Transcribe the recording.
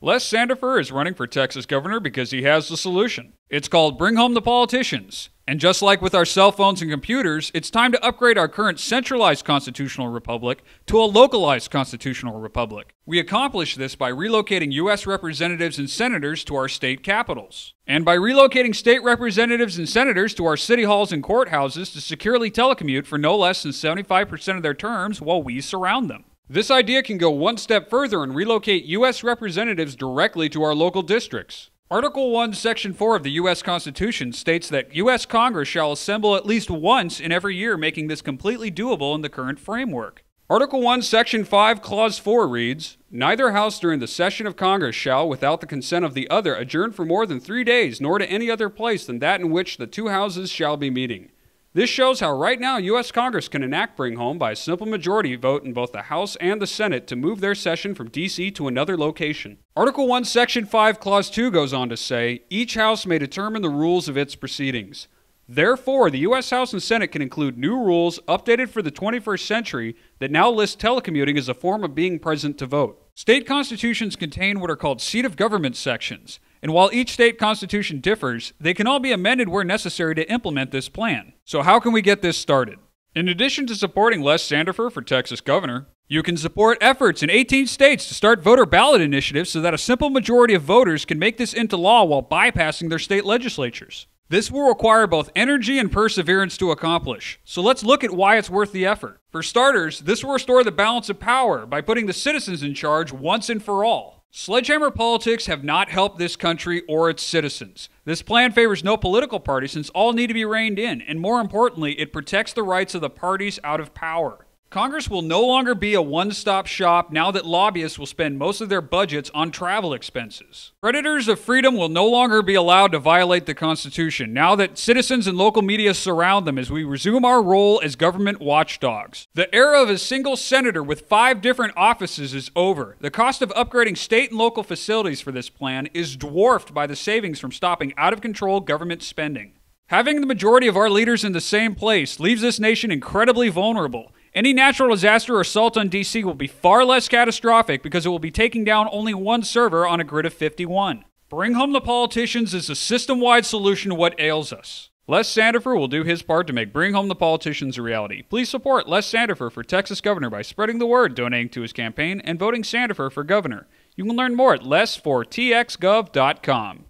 Les Sanderfer is running for Texas governor because he has the solution. It's called Bring Home the Politicians. And just like with our cell phones and computers, it's time to upgrade our current centralized constitutional republic to a localized constitutional republic. We accomplish this by relocating U.S. representatives and senators to our state capitals, and by relocating state representatives and senators to our city halls and courthouses to securely telecommute for no less than 75% of their terms while we surround them. This idea can go one step further and relocate U.S. representatives directly to our local districts. Article 1, Section 4 of the U.S. Constitution states that U.S. Congress shall assemble at least once in every year, making this completely doable in the current framework. Article 1, Section 5, Clause 4 reads, "Neither House during the session of Congress shall, without the consent of the other, adjourn for more than 3 days, nor to any other place than that in which the two houses shall be meeting." This shows how right now U.S. Congress can enact Bring Home by a simple majority vote in both the House and the Senate to move their session from D.C. to another location. Article 1, Section 5, Clause 2 goes on to say, "Each House may determine the rules of its proceedings." Therefore, the U.S. House and Senate can include new rules updated for the 21st century that now list telecommuting as a form of being present to vote. State constitutions contain what are called seat of government sections, and while each state constitution differs, they can all be amended where necessary to implement this plan. So how can we get this started? In addition to supporting Les Sanderfer for Texas governor, you can support efforts in 18 states to start voter ballot initiatives so that a simple majority of voters can make this into law while bypassing their state legislatures. This will require both energy and perseverance to accomplish, so let's look at why it's worth the effort. For starters, this will restore the balance of power by putting the citizens in charge once and for all. Sledgehammer politics have not helped this country or its citizens. This plan favors no political party since all need to be reined in, and more importantly, it protects the rights of the parties out of power. Congress will no longer be a one-stop shop now that lobbyists will spend most of their budgets on travel expenses. Predators of freedom will no longer be allowed to violate the Constitution now that citizens and local media surround them as we resume our role as government watchdogs. The era of a single senator with 5 different offices is over. The cost of upgrading state and local facilities for this plan is dwarfed by the savings from stopping out-of-control government spending. Having the majority of our leaders in the same place leaves this nation incredibly vulnerable. Any natural disaster or assault on D.C. will be far less catastrophic because it will be taking down only one server on a grid of 51. Bring Home the Politicians is a system-wide solution to what ails us. Les Sanderfer will do his part to make Bring Home the Politicians a reality. Please support Les Sanderfer for Texas governor by spreading the word, donating to his campaign, and voting Sanderfer for governor. You can learn more at lesfortxgov.com.